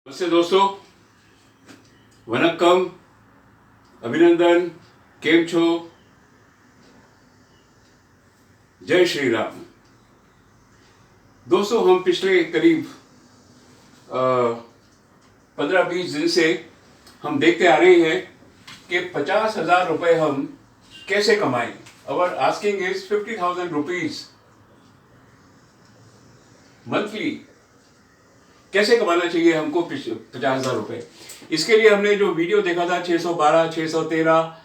नमस्ते दोस्तों, वनक्कम, अभिनंदन, केम छो, जय श्री राम। दोस्तों, हम पिछले करीब 15-20 दिन से हम देखते आ रहे हैं कि 50,000 रुपये हम कैसे कमाएं। अवर आस्किंग इज 50,000 रुपीज मंथली। कैसे कमाना चाहिए हमको 50,000 रुपये। इसके लिए हमने जो वीडियो देखा था 612, 613,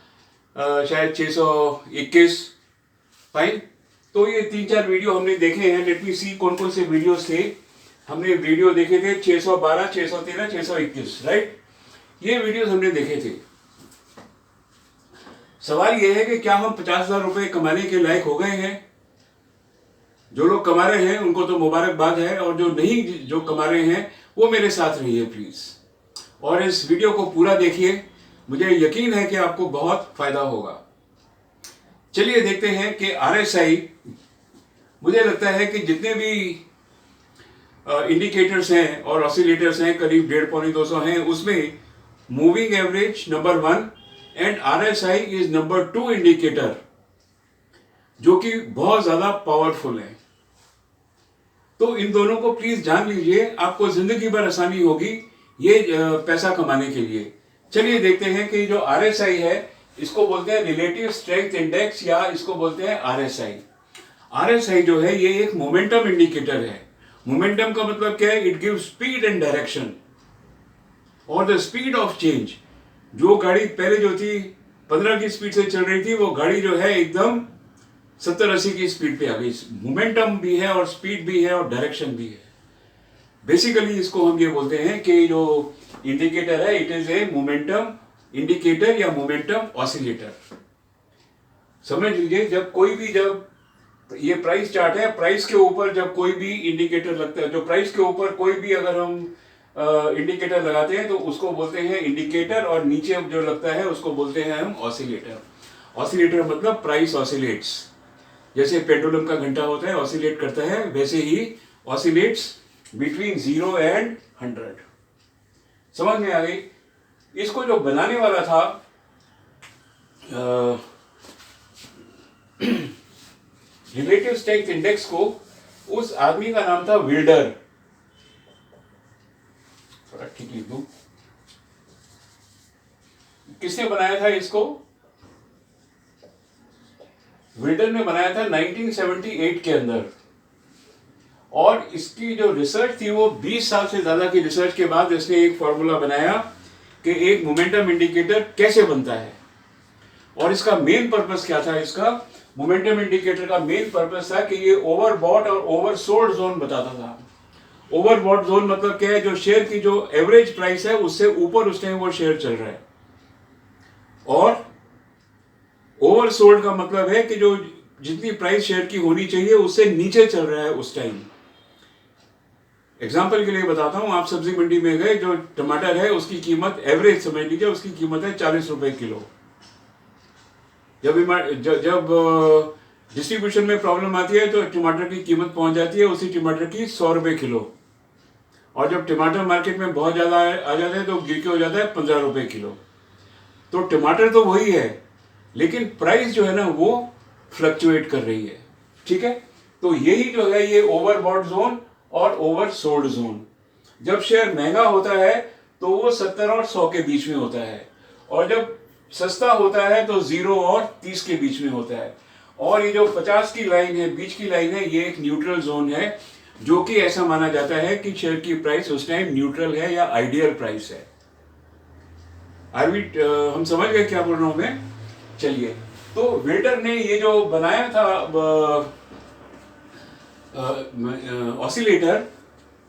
शायद 621, फाइन। तो ये 3-4 वीडियो हमने देखे हैं। लेट मी सी कौन कौन से वीडियोस थे। हमने वीडियो देखे थे 612, 613, 621, राइट। ये वीडियोस हमने देखे थे। सवाल ये है कि क्या हम 50,000 रुपये कमाने के लायक हो गए हैं। जो लोग कमा रहे हैं उनको तो मुबारकबाद है, और जो नहीं जो कमा रहे हैं वो मेरे साथ रहिए प्लीज, और इस वीडियो को पूरा देखिए। मुझे यकीन है कि आपको बहुत फायदा होगा। चलिए देखते हैं कि RSI, मुझे लगता है कि जितने भी इंडिकेटर्स हैं और ऑसिलेटर्स हैं, करीब 150-200 हैं, उसमें moving average number 1 and RSI is number 2 indicator, जो कि बहुत ज्यादा पावरफुल है। तो इन दोनों को प्लीज जान लीजिए, आपको जिंदगी भर आसानी होगी ये पैसा कमाने के लिए। चलिए देखते हैं कि जो RSI है, इसको बोलते हैं रिलेटिव स्ट्रेंथ इंडेक्स, या इसको बोलते हैं RSI। RSI जो है ये एक मोमेंटम इंडिकेटर है। मोमेंटम का मतलब क्या है? It gives speed and direction और द स्पीड ऑफ चेंज। जो गाड़ी पहले जो थी 15 की स्पीड से चल रही थी, वो गाड़ी जो है एकदम 70-80 की स्पीड पे आ गई। मोमेंटम भी है और स्पीड भी है और डायरेक्शन भी है। बेसिकली इसको हम ये बोलते हैं कि जो इंडिकेटर है, it is a momentum indicator या मोमेंटम ऑसिलेटर। समझ लीजिए, जब ये प्राइस चार्ट है, प्राइस के ऊपर जब कोई भी इंडिकेटर लगता है, जो प्राइस के ऊपर कोई भी अगर हम इंडिकेटर लगाते हैं तो उसको बोलते हैं इंडिकेटर, और नीचे जो लगता है उसको बोलते हैं हम ऑसिलेटर। ऑसिलेटर मतलब प्राइस ऑसिलेट्स। जैसे पेट्रोलियम का घंटा होता है, ऑसिलेट करता है, वैसे ही ऑसिलेट्स बिटवीन 0 and 100। समझ में आ गई? इसको जो बनाने वाला था रिलेटिव स्ट्रेंथ इंडेक्स को, उस आदमी का नाम था विल्डर। थोड़ा ठीक लिख दूं। किसने बनाया था इसको? विल्डर ने बनाया था 1978 के अंदर। और इसकी जो रिसर्च थी वो 20 साल से ज्यादा की रिसर्च के बाद इसने एक फॉर्मूला बनाया कि एक मोमेंटम इंडिकेटर कैसे बनता है। और इसका मेन पर्पस क्या था? इसका मोमेंटम इंडिकेटर का मेन पर्पस था कि ये ओवरबॉट और ओवरसोल्ड जोन बताता था। ओवरबॉट जोन मतलब क्या है? जो शेयर की जो एवरेज प्राइस है उससे ऊपर उस टाइम वो शेयर चल रहा है। और ओवरसोल्ड का मतलब है कि जो जितनी प्राइस शेयर की होनी चाहिए उससे नीचे चल रहा है उस टाइम। एग्जाम्पल के लिए बताता हूं, आप सब्जी मंडी में गए, जो टमाटर है उसकी कीमत एवरेज समझ लीजिए, उसकी कीमत है 40 रुपए किलो। जब डिस्ट्रीब्यूशन में प्रॉब्लम आती है तो टमाटर की कीमत पहुंच जाती है उसी टमाटर की 100 रुपए किलो। और जब टमाटर मार्केट में बहुत ज्यादा आ जाते हैं तो गिर के हो जाता है 15 रुपए किलो। तो टमाटर तो वही है, लेकिन प्राइस जो है ना वो फ्लक्चुएट कर रही है। ठीक है, तो यही जो है ये ओवरबॉट जोन और ओवरसोल्ड जोन। जब शेयर महंगा होता है तो वो 70 और 100 के बीच में होता है, और जब सस्ता होता है तो 0 और 30 के बीच में होता है। और ये जो 50 की लाइन है, बीच की लाइन है, ये एक न्यूट्रल जोन है, जो कि ऐसा माना जाता है कि शेयर की प्राइस उस टाइम न्यूट्रल है या आइडियल प्राइस है। हम समझ गए क्या बोल रहा हूं मैं? चलिए, तो विल्डर ने ये जो बनाया था ऑसिलेटर,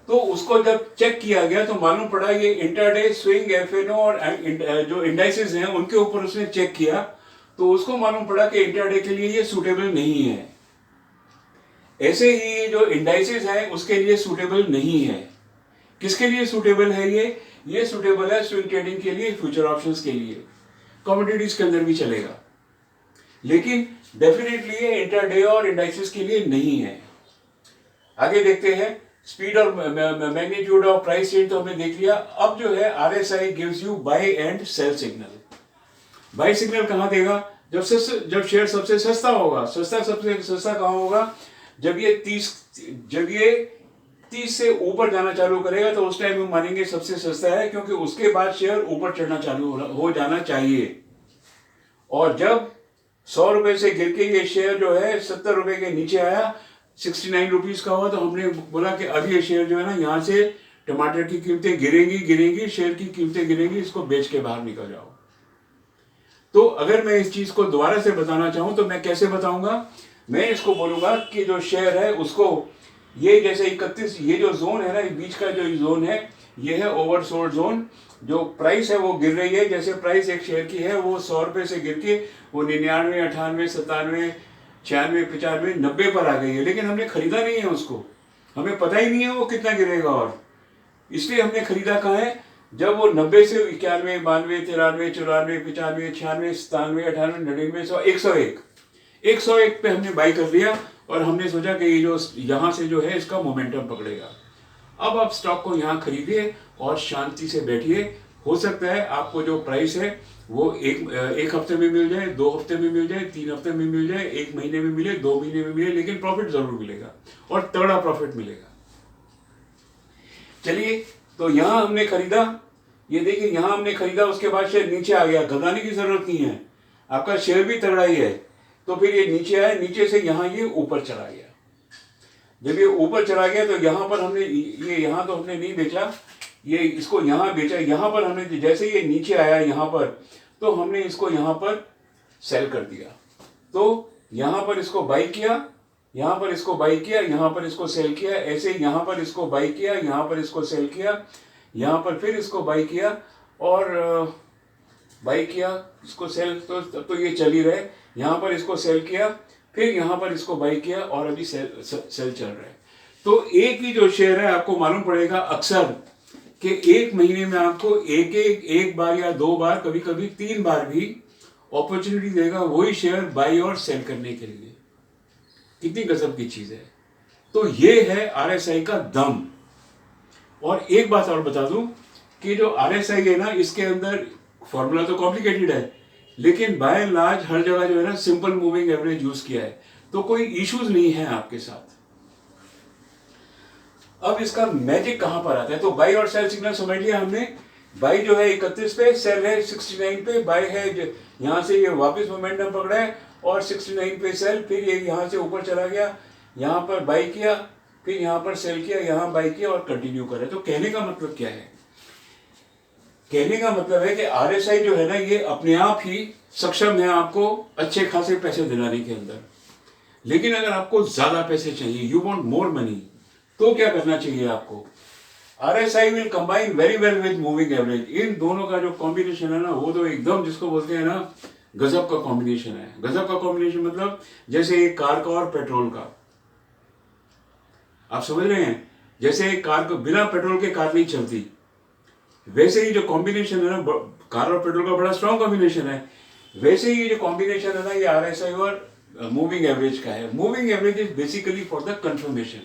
तो उसको जब चेक किया गया तो मालूम पड़ा ये इंटरडे स्विंग, एफएनओ और जो इंडाइसेस हैं उनके ऊपर उसने चेक किया, तो उसको मालूम पड़ा कि इंटरडे के लिए ये सूटेबल नहीं है। ऐसे ही जो इंडाइसेस हैं उसके लिए सूटेबल नहीं है। किसके लिए सूटेबल है ये सूटेबल है स्विंग ट्रेडिंग के लिए, फ्यूचर ऑप्शंस के लिए, कमोडिटीज के अंदर भी चलेगा, लेकिन डेफिनेटली ये इंटरडे और इंडाइसेस के लिए नहीं है। आगे देखते हैं। स्पीड और मैग्नीट्यूड ऑफ प्राइस चेंज तो हमने देख लिया। अब जो है RSI gives you buy and sell signal. Buy signal कहाँ देगा? जब शेयर सबसे सस्ता होगा। सबसे सस्ता कहाँ होगा? जब ये 30 से ऊपर जाना चालू करेगा तो उस टाइम हम मानेंगे सबसे सस्ता है, क्योंकि उसके बाद शेयर ऊपर चढ़ना चालू हो जाना चाहिए। और जब 100 रुपए से गिर के ये शेयर जो है 70 रुपए के नीचे आया, 69 रुपीज का हुआ, तो हमने बोला कि अब ये शेयर जो है ना, यहाँ से टमाटर की कीमतें गिरेंगी, शेयर की कीमतें गिरेंगी, इसको बेच के बाहर निकल जाओ। तो अगर मैं इस चीज को दोबारा से बताना चाहूं तो मैं कैसे बताऊंगा? मैं इसको बोलूंगा कि जो शेयर है उसको, ये जैसे 31, ये जो जोन है ना, बीच का जो जोन है, ये है ओवरसोल्ड जोन। जो प्राइस है वो गिर रही है। जैसे प्राइस एक शेयर की है वो 100 रुपए से गिर के वो 99, 98, 97, 96, 95, 90 पर आ गई है, लेकिन हमने खरीदा नहीं है उसको। हमें पता ही नहीं है वो कितना गिरेगा, और इसलिए हमने खरीदा कहाँ है? जब वो 90 से 91, 92, 93, 94, 95, 96, 97, 98, 99, 100, 101 पे हमने बाई कर लिया, और हमने सोचा कि ये जो यहाँ से जो है इसका मोमेंटम पकड़ेगा। अब आप स्टॉक को यहाँ खरीदिए और शांति से बैठिए। हो सकता है आपको जो प्राइस है वो एक हफ्ते में मिल जाए, 2 हफ्ते में मिल जाए, 3 हफ्ते में मिल जाए, 1 महीने में मिले, 2 महीने में मिले, लेकिन प्रॉफिट जरूर मिलेगा, और तगड़ा प्रॉफिट मिलेगा। चलिए, तो यहाँ हमने खरीदा, ये देखिए यहाँ हमने खरीदा, उसके बाद शेयर नीचे आ गया। घबराने की जरूरत नहीं है, आपका शेयर भी तगड़ा ही है। तो फिर ये नीचे आया, नीचे से यहाँ ये ऊपर चला गया। जब ये ऊपर चला गया तो यहाँ पर हमने ये, यहाँ तो हमने नहीं बेचा, ये इसको यहाँ बेचा। यहाँ पर हमने जैसे ये नीचे आया यहाँ पर, तो हमने इसको यहाँ पर सेल कर दिया। तो यहाँ पर इसको बाई किया, यहाँ पर इसको बाई किया, यहाँ पर इसको सेल किया, ऐसे यहाँ पर इसको बाई किया, यहाँ पर इसको सेल किया, यहाँ पर फिर इसको बाई किया, और बाई किया, इसको सेल, तो ये चल ही रहे। यहाँ पर इसको सेल किया, फिर यहाँ पर इसको बाई किया, और अभी सेल चल रहा है। तो एक ही जो शेयर है, आपको मालूम पड़ेगा अक्सर कि एक महीने में आपको एक बार या 2 बार, कभी कभी 3 बार भी अपॉर्चुनिटी देगा वही शेयर बाई और सेल करने के लिए। कितनी गजब की चीज है। तो ये है RSI का दम। और एक बात और बता दूं कि जो RSI है ना, इसके अंदर फॉर्मूला तो कॉम्प्लिकेटेड है, लेकिन बाय एंड लार्ज हर जगह जो है ना सिंपल मूविंग एवरेज यूज किया है, तो कोई इश्यूज नहीं है आपके साथ। अब इसका मैजिक कहां पर आता है? तो बाई और सेल सिग्नल समझ लिया हमने। बाई जो है 31 पे, सेल है 69 पे। बाई है यहां से ये वापस मोमेंटम पकड़ा है, और 69 पे सेल, फिर ये यहां से ऊपर चला गया, यहां पर बाई किया, फिर यहां पर सेल किया, यहां बाई किया, और कंटिन्यू करे। तो कहने का मतलब क्या है? कहने का मतलब है कि RSI जो है ना, ये अपने आप ही सक्षम है आपको अच्छे खासे पैसे दिलाने के अंदर। लेकिन अगर आपको ज्यादा पैसे चाहिए, यू वांट मोर मनी, तो क्या करना चाहिए आपको? RSI will combine very well with moving average. इन दोनों का जो कॉम्बिनेशन है ना, वो तो एकदम, जिसको बोलते हैं ना, गजब का कॉम्बिनेशन है। गजब का कॉम्बिनेशन मतलब जैसे एक कार का और पेट्रोल का। आप समझ रहे हैं? जैसे एक कार को बिना पेट्रोल के कार नहीं चलती, वैसे ही जो कॉम्बिनेशन है ना, कार और पेट्रोल का बड़ा स्ट्रॉन्ग कॉम्बिनेशन है। वैसे ही जो कॉम्बिनेशन है ना, ये RSI और मूविंग एवरेज का है। Moving average is basically for the confirmation.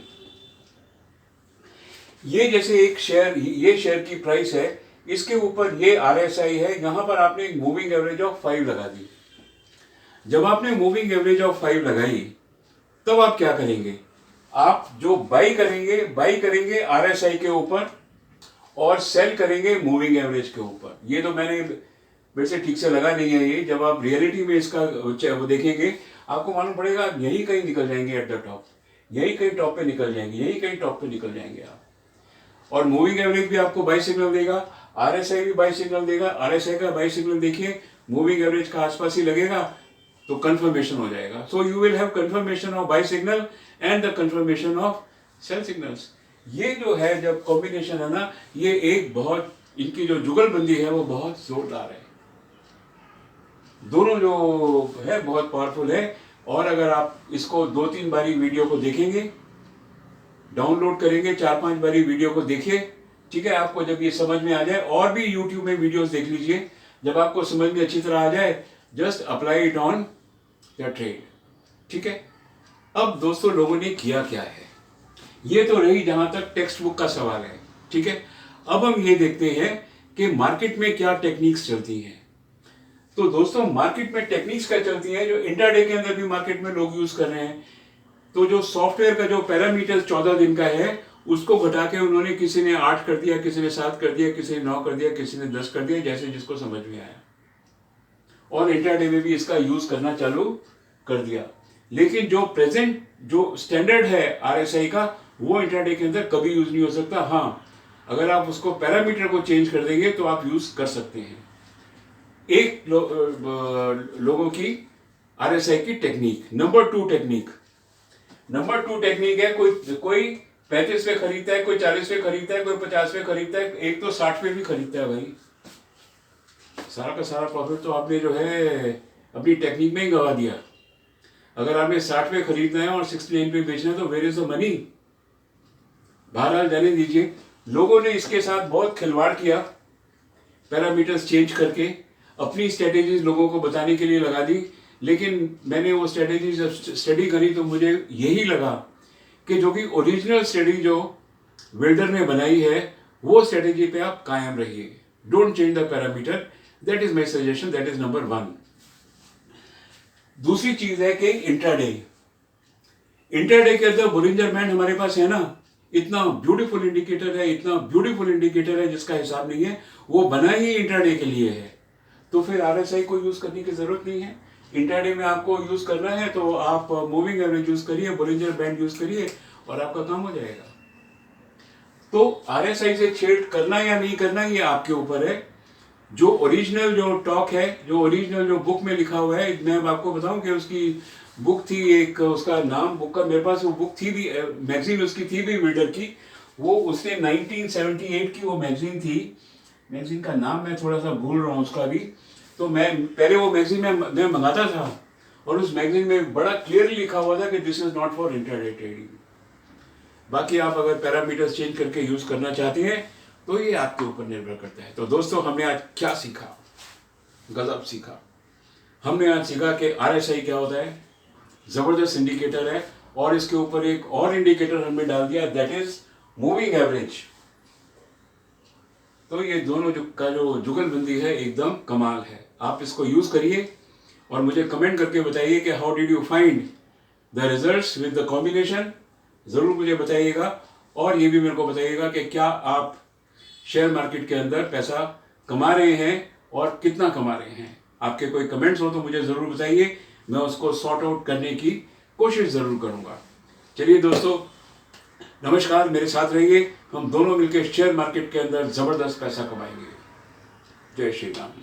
ये जैसे एक शेयर, ये शेयर की प्राइस है, इसके ऊपर ये RSI है, यहां पर आपने एक मूविंग एवरेज ऑफ 5 लगा दी। जब आपने मूविंग एवरेज ऑफ 5 लगाई, तब आप क्या करेंगे? आप जो बाई करेंगे RSI के ऊपर, और सेल करेंगे मूविंग एवरेज के ऊपर। ये तो मैंने मेरे से ठीक से लगा नहीं है ये। जब आप रियलिटी में इसका वो देखेंगे, आपको मालूम पड़ेगा यही कहीं निकल जाएंगे एट द टॉप, यही कहीं टॉप पे निकल जाएंगे, यही कहीं टॉप पे निकल जाएंगे आप। और मूविंग एवरेज भी आपको बाई सिग्नल देगा, RSI भी बाई सिग्नल देगा। RSI का बाई सिग्नल देखिए, मूविंग एवरेज का आसपास ही लगेगा, तो कंफर्मेशन हो जाएगा। So you will have confirmation of buy signal and the confirmation of sell signals. ये जो है जब कॉम्बिनेशन है ना, ये एक बहुत, इनकी जो जुगलबंदी है वो बहुत जोरदार है। दोनों जो है बहुत पावरफुल है। और अगर आप इसको 2-3 बारी वीडियो को देखेंगे, डाउनलोड करेंगे, 4-5 बारी वीडियो को देखिए, ठीक है। आपको जब ये समझ में आ जाए, और भी यूट्यूब में वीडियोस देख लीजिए, जब आपको समझ में अच्छी तरह आ जाए, just apply it on your trade, ठीक है। अब दोस्तों, लोगों ने किया क्या है? ये तो रही जहां तक टेक्स्ट बुक का सवाल है, ठीक है। अब हम ये देखते हैं कि मार्केट में क्या टेक्निक्स चलती हैं। तो दोस्तों मार्केट में टेक्निक्स क्या चलती हैं जो इंट्राडे के अंदर भी मार्केट में लोग यूज कर रहे हैं। तो जो सॉफ्टवेयर का जो पैरामीटर 14 दिन का है उसको घटा के उन्होंने किसी ने 8 कर दिया, किसी ने 7 कर दिया, किसी ने 9 कर दिया, किसी ने 10 कर दिया, जैसे जिसको समझ में आया, और इंट्राडे में भी इसका यूज करना चालू कर दिया। लेकिन जो प्रेजेंट जो स्टैंडर्ड है आरएसआई का वो इंट्राडे के अंदर कभी यूज नहीं हो सकता। हाँ, अगर आप उसको पैरामीटर को चेंज कर देंगे तो आप यूज कर सकते हैं। एक लोगों की आरएसआई की टेक्निक नंबर 2 टेक्निक है, कोई 35 पे खरीदता है, कोई 40 पे खरीदता है, कोई 50 पे खरीदता है, एक तो 60 पे भी खरीदता है। भाई सारा का सारा प्रॉफिट तो आपने जो है अपनी टेक्निक में ही गवा दिया। अगर आपने 60 पे खरीदना है और 69 पे बेचना है तो वेयर इज द मनी। बहरहाल जाने दीजिए, लोगों ने इसके साथ बहुत खिलवाड़ किया, पैरामीटर्स चेंज करके अपनी स्ट्रेटेजीज लोगों को बताने के लिए लगा दी। लेकिन मैंने वो स्ट्रेटेजीज स्टडी करी तो मुझे यही लगा कि जो कि ओरिजिनल स्टडी जो विल्डर ने बनाई है वो स्ट्रेटेजी पे आप कायम रहिए। Don't change the parameter, that is my suggestion, that is number 1। दूसरी चीज है कि इंट्राडे के अंदर बोलिंजर बैंड हमारे पास है ना, इतना ब्यूटीफुल इंडिकेटर है जिसका हिसाब नहीं है, वो बना ही इंट्राडे के लिए है। तो फिर आरएसआई को यूज करने की जरूरत नहीं है। इंट्राडे में आपको यूज करना है तो आप मूविंग एवरेज यूज करिए, बोलिंजर बैंड यूज करिए और आपका काम हो जाएगा। तो आरएसआई से छेड़ करना या नहीं करना ये आपके ऊपर है। जो ओरिजिनल जो टॉक है, जो ओरिजिनल जो बुक में लिखा हुआ है, मैं आपको बताऊं कि उसकी बुक थी एक, उसका नाम बुक का मेरे पास वो बुक थी भी, मैगजीन उसकी थी भी विल्डर की। वो उसने 1978 की वो मैगजीन थी, मैगजीन का नाम मैं थोड़ा सा भूल रहा हूँ उसका भी। तो मैं पहले वो मैगजीन में मंगाता था और उस मैगजीन में बड़ा क्लियरली लिखा हुआ था कि this is not for intraday trading. बाकी आप अगर पैरामीटर्स चेंज करके यूज करना चाहते हैं तो ये आपके ऊपर निर्भर करता है। तो दोस्तों हमने आज क्या सीखा, गजब सीखा। हमने आज सीखा कि आरएसआई क्या होता है, जबरदस्त इंडिकेटर है, और इसके ऊपर एक और इंडिकेटर हमने डाल दिया, दैट इज मूविंग एवरेज। तो ये दोनों जो जुगलबंदी है एकदम कमाल है। आप इसको यूज करिए और मुझे कमेंट करके बताइए कि how did you find the results with the combination, जरूर मुझे बताइएगा। और ये भी मेरे को बताइएगा कि क्या आप शेयर मार्केट के अंदर पैसा कमा रहे हैं और कितना कमा रहे हैं। आपके कोई कमेंट्स हो तो मुझे ज़रूर बताइए, मैं उसको सॉर्ट आउट करने की कोशिश ज़रूर करूँगा। चलिए दोस्तों, नमस्कार, मेरे साथ रहिए, हम दोनों मिलकर शेयर मार्केट के अंदर ज़बरदस्त पैसा कमाएंगे। जय श्री राम।